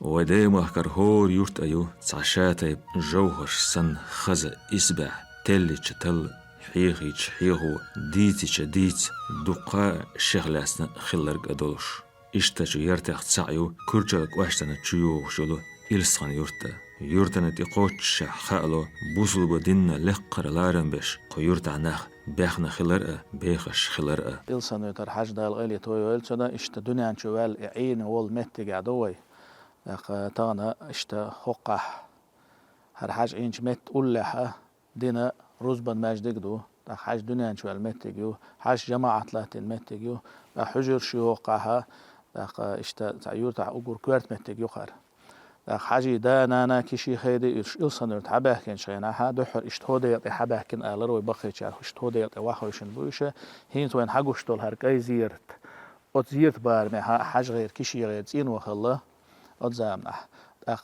وديما كرهور يرت أيو تعشاتي جوهر سن خز إسبع تلي تل حيغي حيغو ديتي ديت دقاء شغلاسنا خلرق أدولش إشتاج يرتاح تسعيو كرجلك واشتنا تشيوغ شلو إلسان يرتنا تقوتش خالو بوصل بدينا لقر لارن بش قيرت عناخ بيخنا خلرقة بيخش خلرقة إلسان يتر حاج دال غيلي توي إلسنا إشتا دنيا شوال إعين وول متي قعدوي تانا إشتا حقح هر حاج إنش مت أولها دينا رزبان ماجدك دو حاج دنيا شوال متجيو حاج جماعة لاتين متجيو حجر شيوقها إشتا تعيور تاع أقول كوارت متجيو خار حاجي دا نانا كشي خيدي إلسان تعبه كن شيناها دحر إشتهودي يطي حبه كن آلر ويبقي شار إشتهودي يطي واحوشن بويشه هين توين حقوشتول هركاي زيرت زيرت بار ما حاج غير كشي غير تين وخلا أتزامنا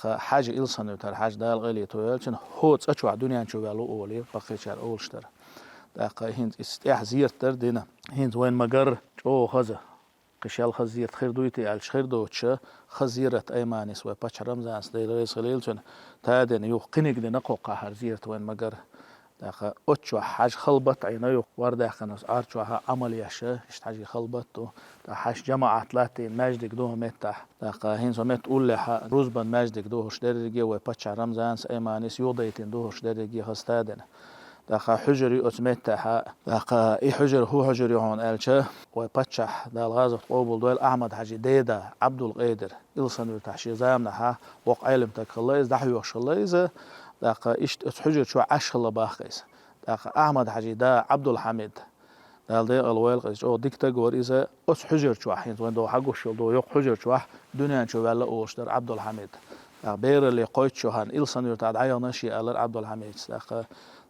حاجة إلسان تر حاجة دال غلي تويلشن هوت أشوع دنيا شو قالوا أولي بقي شار أولشتر هند استيح زيرتر دينا هند وين مجر أو خزة قشال خزيرت خير دويتي على خير دوتش خزيرت أيمانيس وباتش رمزان سديل رئيس غليلشن تادن يو قنق دينا قوقا هرزيرت وين مجر أتشوا حاج خلبت عينيو وردا خنس أرشوا عملية حاج خلبتو حاج جماعة لاتين ماجدك دوه متح هين سمت أقول لها روزبان ماجدك دوه شدرجي وباتش رمزانس أيمانيس يوضيتين دوه شدرجي هستادن حجري أتمتها إي حجر هو حجري هون ألشة وباتش دال غازة قبول دول أحمد حاجي ديدا عبد القادر إلسان تحشي زامنها وق علم تكليز دحيو شليزة إشت حجر شو عشلا باخيس أحمد حاجي دا عبد الحميد دال دي الويل قيس أو ديكتا غوريزة حجر شو حين وين دو حقو شو دو يق حجر شو دنيا شو ولا أوشتر عبد الحميد بير اللي قيت شو هان إلسان يرتاد عيانا شي ألر عبد الحميد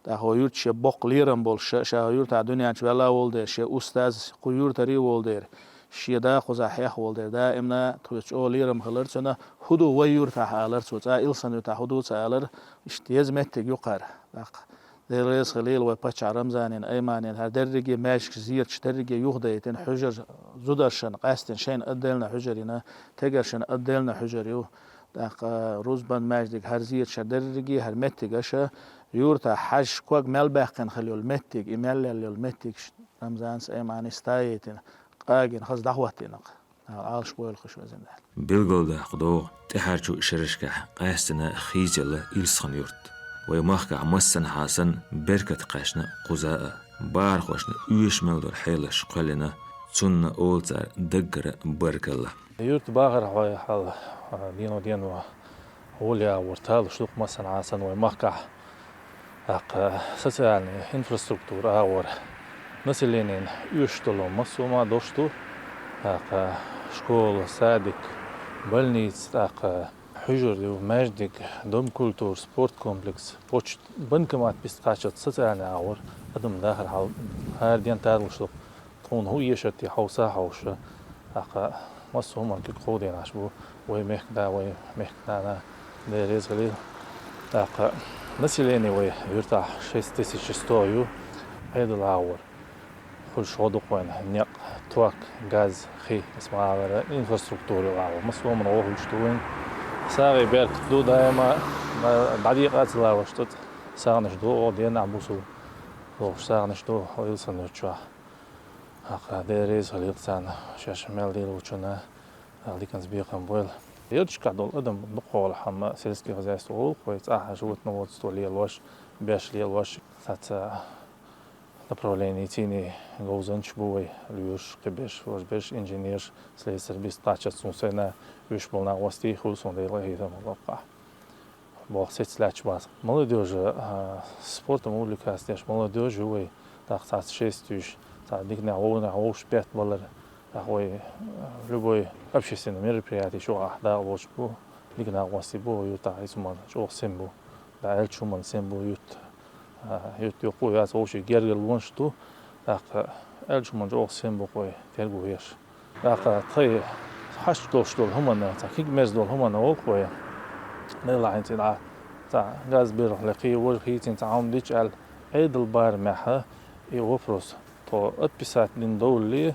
هو يرت شي بق ليرن بول شا يرت دنيا شو ولا ولد شي أستاذ قيور تري ولد شي دا خوزا حيخ ولد دائما توش أو ليرم خلرتنا هدو ويرت حالر سوتا إلسان يرت هدو سالر اشتياز مت يقار دريس خليل وباتش رمزانين أيمانين هدرجي ماش زير تشترجي يهديتين حجر زدرشن قاستن شين أدلنا حجرنا تجرشن أدلنا حجريو روزبان ماجدك هر زير شدرجي هر متجشة يورتا حج كوج ملبخن خليل المتج إمال المتج رمزانس أيمان استايتين قاجن خز دعوتنا عالش بول خش وزن بيلقول ده خدو تحرجو شرشكه قاستنا خيجل إلسان يورت ويماخك عمسن حسن بركة قاشنا قزاء بار خوشنا يوش ملدر حيلش قلنا تسن أولتر دقر برك الله يورت باغر حوي حال دينو وليا ورتال شلوك مسن حسن ويماخك социальный инфраструктура اور население يشتلو مسوما دوشتو школа садик больница حجر وماجدك دوم كولتور سبورت كومبلكس بوش بنكمات بيستقاشت социальный اور ادم داخل حال هار ديان تارلشلو تكون هو يشتي حوسا حوشة مسوما كي قودين عشبو ويمحكدا ديريز غليل население يرتاح 6100 هيدا العور كل شغل قوين نق توك غاز خي اسمها انفراستراكتورا العور مسوا من روح وشتوين ساغي بيرك دو دايما بعديقات لا وشتت ساغنش دو دينا عبوسو روح ساغنش دو ويلسن يرتشوا هاقا ديريز غليقتان شاش ميل ديل وشنا ليكنز بيقن بويل يرجع دول أدم بقول حما سيلسكي غزايست أول كويس جوت نوت ستولي الواش باش لي الواش سات направление تيني غوزنش بوي ليوش قبش واش باش انجينير سليسر بيستاتش سونسنا يوش بولنا وستي خلصون ديلا هيدا ملقا بوخ سيتسلاч باز молодежь спортом увлекается молодежь وي так 6 тысяч так дигна оуш 5 баллар такой любой общественное мероприятие еще да вот бу лигна васибу юта изман жок сенбу да элчуман сенбу ют юку я соуши гергел воншту так элчуман жок сенбу кой тергу еш так тай хаш доштол хумана так хигмездол хумана ол кой нела интина та газ бир лaqi وجهي تعاون ديش ال عيد البار معها يوفرس تو اتبسات من دولي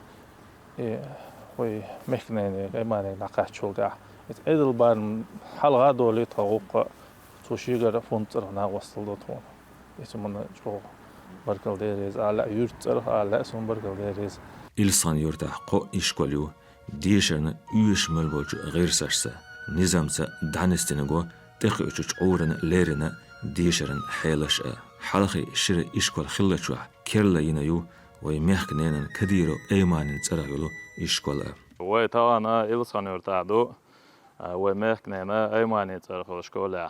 وي مخنين ايمان نقاش شولغا عيد بارن حلقة دولي تغوق توشيغر فونتر هنا وصل تون اسمنا جو بركل ديريز على يورتر على اسم بركل ديريز إلسان يورتا قو إشكوليو ديشرن يوش ملبوج غير سرسة نظامسا دانستنگو تقيوچ أورن ليرنا ديشرن حيلش حلقي شر إشكول خلچوا كيرلا ينايو ويميخنين كديرو أيمانين تراغلو إشكول وطبعا إلسان يورتا دو ويميخنين أيمانين تراغلو شكولا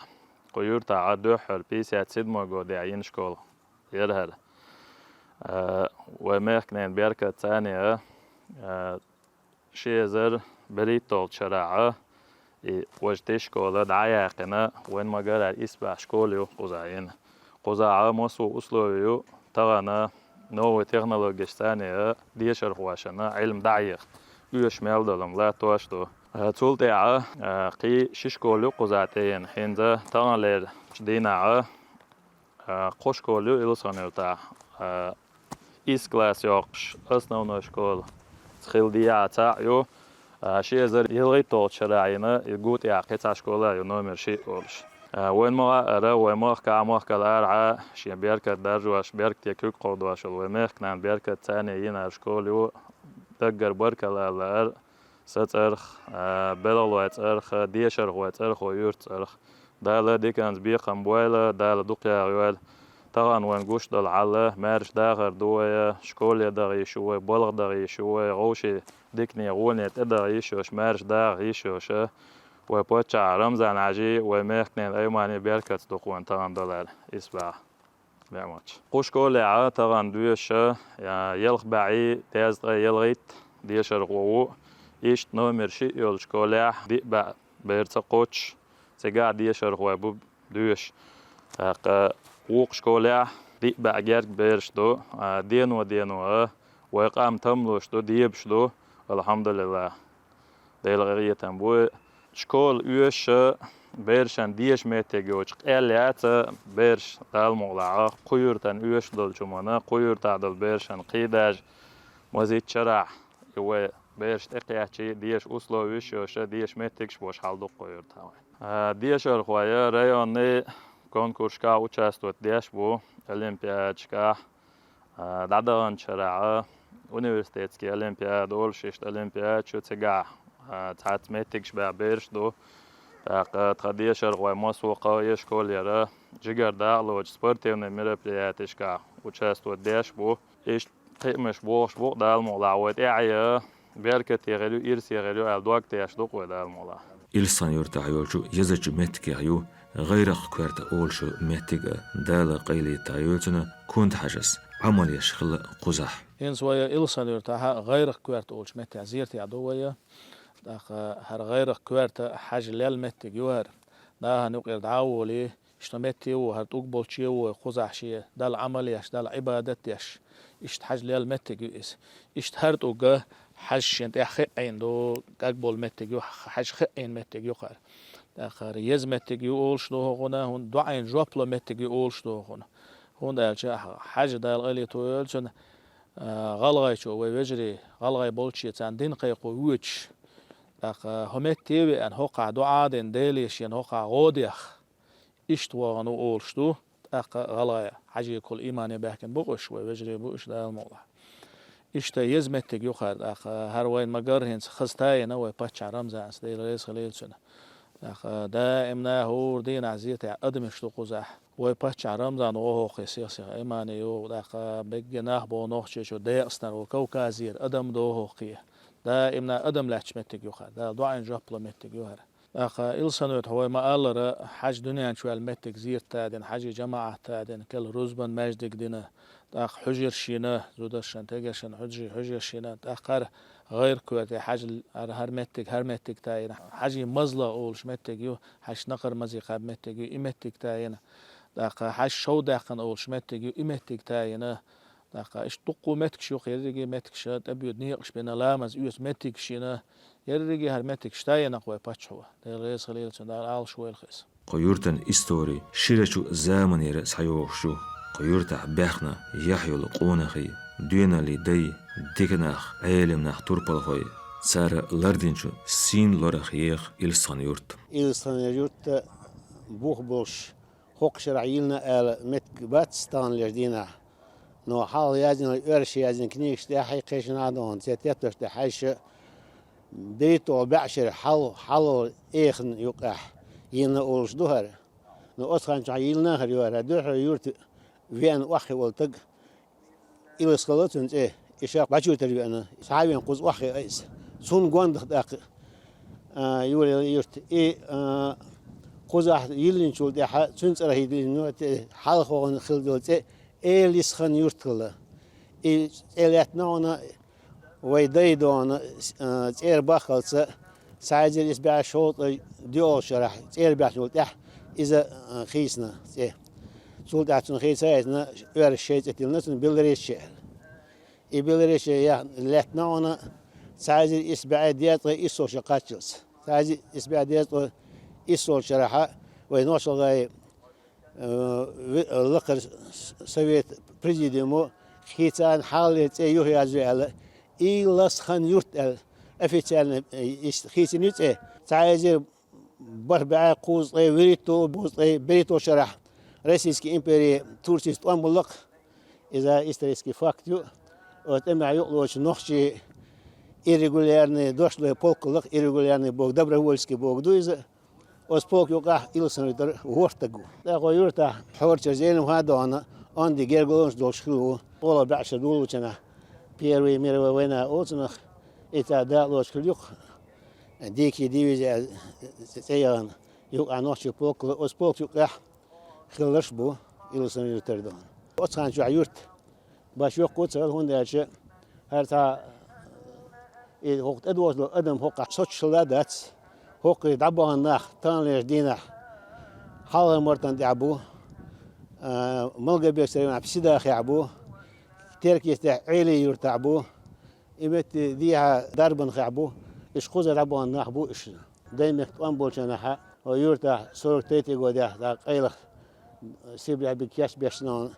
قيورتا عدو حر بيسيات سيدمو جو داعين شكول يرهر وميخنين بيركة ثانية شيزر بريتول شراعة وجتي شكولة دعايقنا وين ما قال إسبع شكوليو قزعين قزاعة موسو أسلوبيو تغانا نوو تكنولوجيا ثانية ديشر خواشنا علم دعيق يوش ميل دولم لا تواشتو تولتيعة قي ششكوليو قزعتين حينزا تغان لير جديناعة قوشكوليو إلسانيوتا إسكلاس يوقش أصنعنا شكول تخيل تاعيو شيزر يلغي طول شراعينا يقوت يعقيت شكولا ينومر شيء قولش وين ما أرى وين ما كعمق كالأرعى شيء بيركة درجواش بيركة يكوك قودواش وميخ كنان بيركة تاني ينا شكوليو تقر بركة لالار سترخ بلالوات أرخ ديشر أرخ ويورت أرخ دالا ديكانز بيخم بويلة دالا دوقيا غيوال طبعا وين قوش دل على مارش داغر دوية شكوليا داغي شوي بلغ داغي شوي غوشي ديكني غوني تداغي يشوش مارش داغ يشوش وبوتشع رمزان عجي وميخنين أيماني بيركت دوقوان طبعا دولار إسبع بيعموش قوش كوليا طبعا دويش يلغ بعي تازغي يلغيت ديشر غوو إيشت نومر شي يولش كوليا دي بع بيرتقوش تقع ديشر غوو دويش ووق شكوليا دي بعجرك بيرش دو دينو ويقام تملوش دو ديبش دو الحمد لله ديل غرية تنبوي شكول يوش بيرشان ديش ميتيجوش قيليات بيرش دال مغلعة قيورتان يوش دول جمانا قيورتا دول بيرشان قيداج مزيد شرع يوي بيرش تقياتشي ديش أسلو يوش ديش ميتيجش بوش حالدو قيورتا ديش الخوايا ريوني конкурска участвует дешбу олимпиадчка дадаган чараа университетский олимпиад олшишт олимпиад чуцега цаат метикш бабершдо традишер гой масуqa ешколера жигарда лоч спортивные мероприятия участвует дешбу иш قيمش بوش بو دال مولعوت اعيا بيركت يغلو إرسي يغلو الدوك تيشدوق ودال مولا إلسان يرتعيوشو يزج متكيعيو غير كوارت أولشو متك دال قيلي تعيوتنا كنت حجز عمل يشخل قزح إنس ويا إلسان يرتعها غير كوارت أولش متك زيرتي عدوية هر غير كوارت حاج ليل متك يوهر ده هنقر دعاولي اشتمتي وهر تقبل شيء وقزح شيء دال عمل يش دال عبادت يش اشت حاج ليل متك يس اشت هرت وجه حاج شنت أخين دو قبل متك يو حاج خين متك يقر آخر يز متك يقولش دو هنا هون دعين جوبلا متك يقولش دو هنا هون ده حاج ده الغلي تويلشن غلغي شو ويجري غلغي بولشي تاندين قيقو ويتش همت تيبي أن هقع دعادين ديليش ين هقع غوديخ اشت وغنو أولش دو غلغي حاجي كل إيماني بحكن بوش ويجري بوش ده الموضوع اشتا يزمتك يخر هر وين مقر هنس خستاينا ويباتش رمزة عن سديل ريس خليل سنة دائمنا هو دين عزيتي أدمش تقوزح ويباتش رمزة عن وهو قيسيسي إيماني يو بجناح بو نوخشي شو ديقسنا وكوكازير أدم دوهو قيه دائمنا أدم لحشمتك يخر دا دعين جبل متك يخر إلسانوت هو ما قال حاج دنيا شو المتك زير تادين حاج جماعة تادين كل روزبان ماجدك دينا تاخ حجر شينا زودشان تيجشان حجر شينا تاخر غير كواتي حاج هرمتك تاين حاج مزلا أولش متك يو حاج نقر مزيقة متك يو إمتك تاين تاخ حاج شو داخن أولش متك يو إمتك تاين تاخ إيش تقو متك شو خيرجي متك شات أبيض نيقش بين لامز يوس متك شينا يرجي هرمتك شتاين أقوى باتشوا ده رئيس خليل سندال عال شوي الخيس قيورتن إستوري شيرشو زامن يرس حيوشو قيورتا بخنا يحيو القونخي دينا لي دي ديكناخ عالمناخ توربالخوي Sara lardinču sin lorachieх ilskan yurt. إلسان يجوت بوخبوش حق شرعيلنا مت باتستان لجدينا نو حال يازن الأرش يازن كنيش تاحي قيشن عدون تيتيتوش تحيش بيتو بعشر حلو إيخن يقح ينا أولش دوهر نو أسخان شعيلنا هريوار دوهر يورت وين وحي والتق إلى سكالوتون إيه إشاق باشو تريوانا صحابين قوز وحي أيس سون قواندخ داق يوري يورت إيه قوزح يلين شول ده سنس رهيد نوت حال خوان خلدوت إليس خان يورتلا إليتنا أنا ويدايدون إير باخلص ساعدين يسبع شوط ديول شرح إير باشول ده إذا خيسنا شول ده تون خيس هاينا إير الشيء تلنا تون بيلريش شهر بيلريش يا ليتنا أنا ساعدين يسبع ديات إيسو شقاتشلس ساعدين يسبع ديات إيسول شرحة وينوصل غاي لقر سويت بريزيديمو خيتان حالة يوهي أزوال إيلاس خان يرت أفيتان خيتان يرت تعايزير بربع قوز وريتو بوز بريتو شرح روسيسكي إمبري تورسيست أمبلق إذا إستريسكي فاكتيو وتمع يقلوش نخشي irregularny doszły polkolog irregularny bog добровольский bog дуйза Оспок юга илсанитар уортагу. Дагу юрта хорчер зелем хадона он ди герголонш долшху ола баша дулучана первый мировая война отнах это дало шклюк дикий дивизия сеян юг аночи полк Оспок юга хилашбу илсанитар дон. Отхан юрт баш юк коцал хондаче харта وقت أدوز لو أدم هوقع صوت شلادات هوقع دعبوها الناخ تانليش دينا حالا مرتان دعبو ملقى بيكسرين عبسيدا خيعبو تركي عيلي يرتعبو إمت ديها دربن خيعبو إش خوزة دعبوها الناخ بو إش دايما يختوان بولشانها ويرتع سورك تيتي قوديا دا قيلخ سيبلع بكياش بيشنون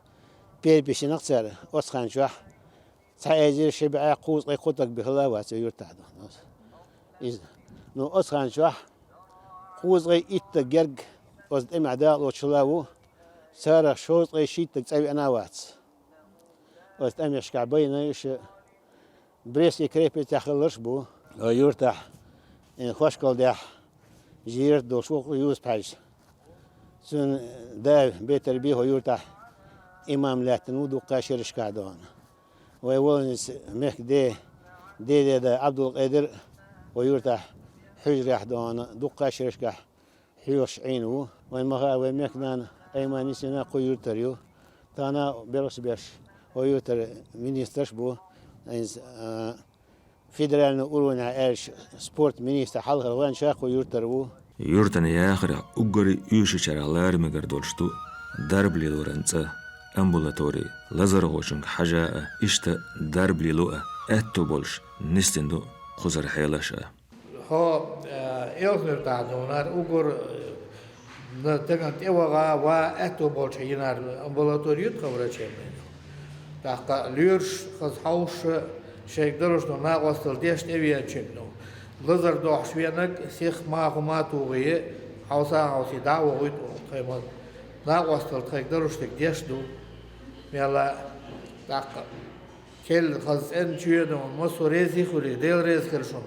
بير بيشنق سارة أسخان شوح تعيجير شبع قوس قوتك بخلاوات يرتعد نو أسخان شوح قوس غي إتجرج وزد إم عداء وشلاو سارة شوط غي شيت تسوي أناوات وزد إم يشكع بينا يش بريسي كريبي تخلص بو يرتاح إن خوش كل ده جير دو شوق يوز بايش سن ده بيتر بيه يرتاح إمام لاتنو دو قاشر شكادون ويولنس مك ده عبد القادر ويرتاح حجر دون دقة شرشكه حيوش عينه ويمغا ويمكنان أيماني سنا قيرتريو تانا بيرس بيش ويرتر مينيسترش بو فيدرال نقولنا إيش سبورت مينيستر حلقة وين شاق ويرتر بو يرتن ياخر أجري يوشي شرالار مقردولشتو درب لي دورنسا أمبولاتوري لازر غوشنك حاجة إشتا درب لي لوأ أتو بولش نستندو خزر حيلاشا هو إلغر تعدونار أجر نتكلم إيوغا وأتو بولش ينار أمبولاتوريوت خبرة شيء تاقا ليرش خز حوش شيء درش نو ناقوستل ديش تبيا شنو لازر دوح شوينك سيخ ما توغي حوسي دعوة غيت قيمة ناقوستل تخيك درش تك ديش دو ميلا تاقا كل خز ان شوينو مصو ريزي خولي ديل ريز خرشون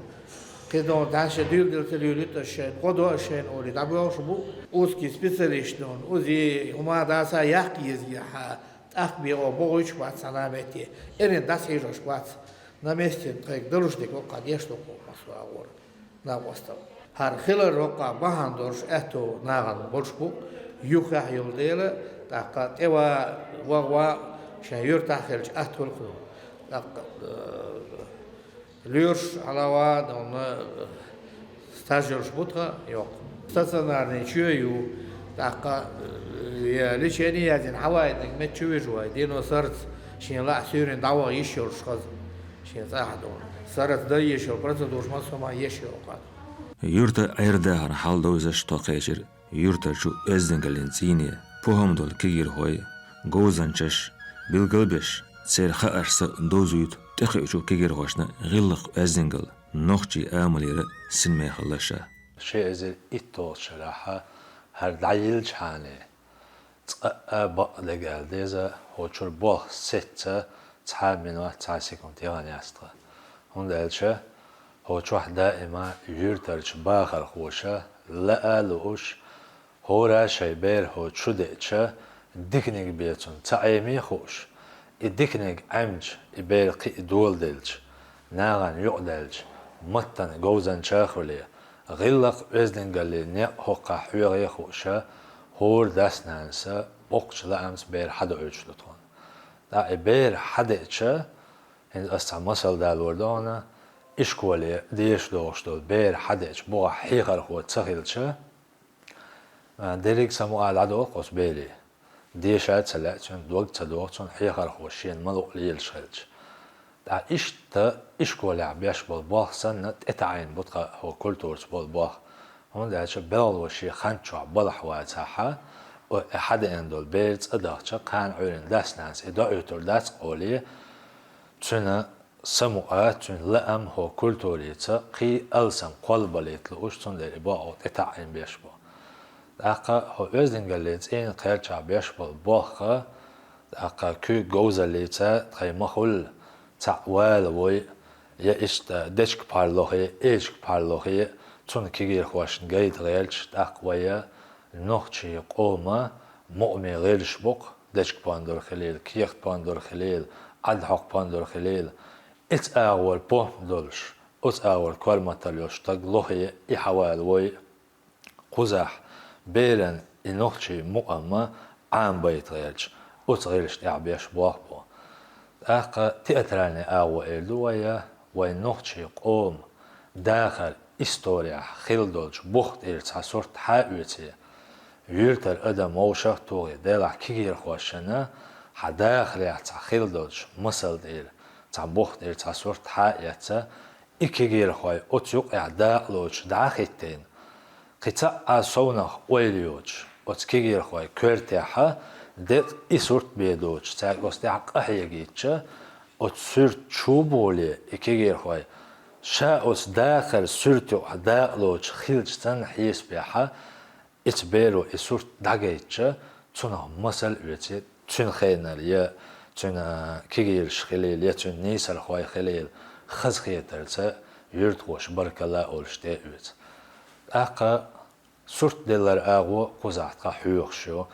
كدون داش ديل تليوليت الشين قدو الشين أولي دعوة شبو أوسكي سبيساليشتون أوزي هما داسا يحكي يزيحا أخبي أو بوغيش بات سلامتي إرين داس هيجوش بات نمستين تخيك دروشتك وقا ديشتو مصو أغور ناقوستل هر خلال روقا باهان دورش أتو ناغن بولشبو يوخا يولديل تاقا تيوا وغوا شان يرتاح خلش أتو الخلو تاقا ليرش علاوة دون ستاجيرش بوتها يوق ستاционарный чую تاقا ليشيني يازين حوايدك ما تشوي جواي دينو صارت شين لا سيرين دعوة يشير شخص شين صاحدون صارت دا يشير برضه دوش ما سما يشير قاد يورتا ايردهر حال دوزش تاقيجر يورتا شو ازدنگلنزيني پوهم دول كير هوي گوزنچش بلگلبش سير خارس دوزويت تخيجو كير هوشنا غلق ازدنگل نوخجي آملي سن ما يخلشا شيء زي إتوت شراحة هر دعيل شاني تقبق لقال ديزا هو شر بوخ ستة تحال من وقت تحسيكم تيغان يستغل هون دالشا هو شوح دائما يرترش باخر خوشا لا لوش هو را شيبير هو شدئتشا ديكنيك بيتون تعيمي خوش الديكنيك عمج يبير قي دول دلش ناغان يقدلش متن جوزن شاخولي غلق ازدن قال لي نيق هقا حوغي خوشا هور داس نانسا بوقش لأمس بير حدا عجلتون دا بير حدا اتشا هند أستع مسل دا الوردانا إشكولي ديش دوش دول بير حدا اتش بوغا حيغر هو تسخيلتشا ديريك سمو على عدو قوس بيلي ديشات سلاتشن دوغت سدوغتشن حيغر هو شين ملو ليل شخيلتش دا إشكولي عبيش بالباخ سنة اتعين بطقا هو كولتورس بالباخ هون دالش بلال وشي خانشو بلح واتاحا وحدا اندول بيرت اداخشا قان عورين داس ناس ادا اوتور داس قولي تشنا سموعات تشن لأم هو كولتوريتا قي ألسن قلباليت لأوش تشن دير إباعوت اتعين بيشبو داقا هو ازدن قليت اين قيرشا بيشبو باقا داقا كو جوزا ليتا تخي مخول تعوال وي يا إشتا ديشك بارلوخي إيشك بارلوخي تون كيغير خواشن جايد غيرش تاقويا نوخشي قوما مؤمي غيرش بوق ديشك باندور خليل كيخ باندور خليل عدحق باندور خليل ات اغول بوم دولش ات اغول كوال ماتاليوش تاقلوخي إحوال وي قزح بيرن نوخشي مؤما عام بيت غيرش ات غيرش تعبيش بوح بو اقا تأتراني اغو إلدويا وين نوخشي قوم داخل إستوريا خيلدولش بوخت إرتها صورت حاويتي يرتر أدا موشة توغي ديلا كيغير خوشنا حداخل يحتا خيلدولش مسل دير تا بوخت إرتها صورت حاويتا إكيغير خوي أتيوق إعداء لوش داخيتين قطع أصونخ ويليوش أتكيغير خوي كورتيحا ديت إسورت بيدوش تاق أستيحق أحيجيتش أتسورت شوبولي إكيغير خوي شاوس داخل سورتو داخلوش خيلجتن حيس بيحا اتبيرو اسورت داغيتش تونه مسل ويتي تون خيناليا تون كيغيرش خليل يا تون نيسر خوي خليل خز خيترتا يرتوش برك الله اولشتي ويت اقا سورت ديلر اغو قزعتقا حيوخشو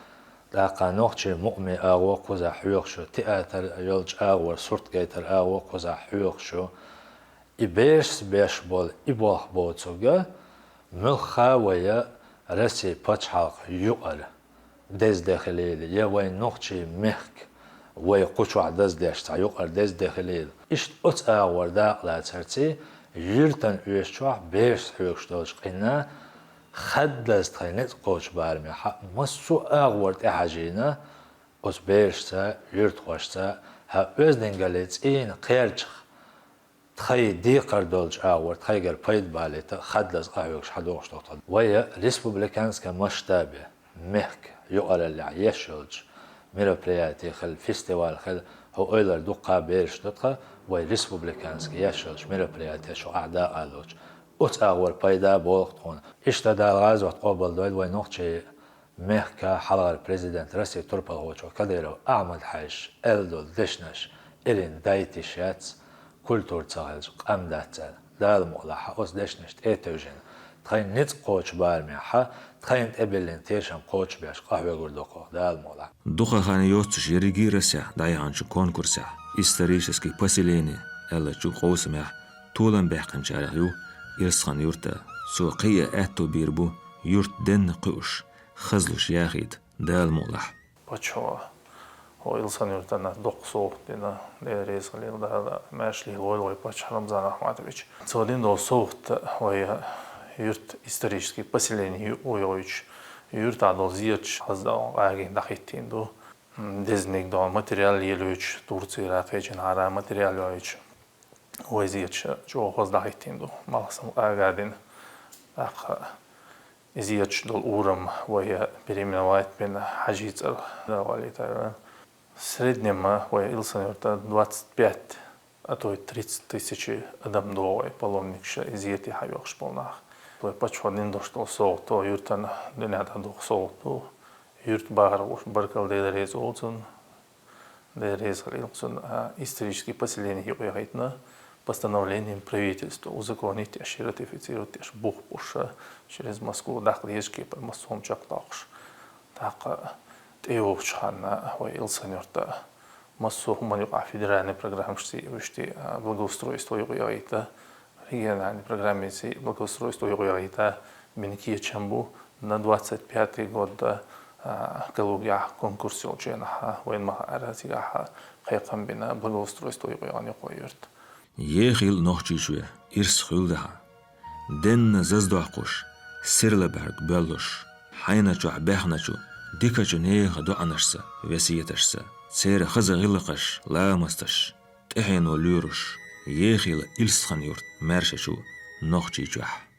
اقا نوخشي مؤمي اغو قزع حيوخشو تياتر يولج اغو سورت جيتر اغو قزع حيوخشو إبيرس بيش بول إبوخ بوتوغا ملخا ويا رسي باتشحاق يؤر ديز داخليل يا وين نوخشي مخك وي قوشوع ديز داشتا يؤر ديز داخليل إشت أت أغور داق لا ترتي يرتن ويشتوع بيرس حيوش دوش قينا خدز تخينيت قوش بارمي حق مسو أغور تحاجينا أت بيرستا يرتوشتا ها أزدن قليت إين قيرجخ تخي ديقر دولج آور تخي غير بايد باليتا خدلز قايوكش حدوغش توقتل ويا ريسبوبليكانسكا مشتابه مهك يقال اللي عيشولج ميروبرياتي خل فيستيوال خل هو ايلر دوقا بيرش دوتخا ويا ريسبوبليكانسكا يشولج ميروبرياتي شو أعداء آلوج أت آور بايدا بولقتون إشتا الغاز وتقوبل دويل ويا نوخشي مهكا حلغة البريزيدنت رسي توربال هوشو كديرو أعمل حيش إلدول دشنش إلين دايتي شاتس كولتور تاعلج قام داتل دال مولح أوس دشنشت إيتوجين تخين نت قوش بارميحة تخين تقبلين تيشن قوش بيش قهوة قردوكو دال مولح دوخا خاني يوستش يريجي رسع دايهانش كونكورسع исторический поселение ألا جو قوسمح طولا بحقن شارحيو إرسخان يورتا سوقية أتو بيربو يورت دن قوش خزلوش ياخيد دال مولح بچوا هو إلسان يورتنا دقصو دينا ديريز خليل ده ماشلي هو وي باش رمضان أحمدович целый дол соут وي يورت исторический поселение ويوич يورت адол зияч аздал агин дахиттин до дезнек до материал елуч Турция рафечин ара материал yoич وي зияч жо хоздахиттин до малсам агадин ах зияч дол урам وي переименовать бен хажицер давали тайван. В среднем Илсан 25 а то и 30 тысяч адам доой паломникша изъети хайвахш полнах. То и пачванин доштол сол, то юртан дынята дух сол, то юрт бар баркал дейрез олцун, дейрез грилцун исторические поселения югайтна постановлением правительства узаконить и ратифицировать аж бух пуша через Москву дахлежки по массом чактахш. Так теовчхана ой илсанерта массу хуманитарной федеральной программы шти благоустройство югайта региональной программе благоустройства югайта Минкия Чамбу на 25 год Калугя конкурс ученаха военмаха аразигаха хайкам бина благоустройство югайни койырт. Ехил нохчишве ирс хулдаха. Ден заздуакуш сирлеберг беллуш хайначу абехначу дикачу неха дуанашса весиеташса سير خزا غلقش لا مستش تحين وليرش يخيل إلسخن يورت مرششو نخجي جوح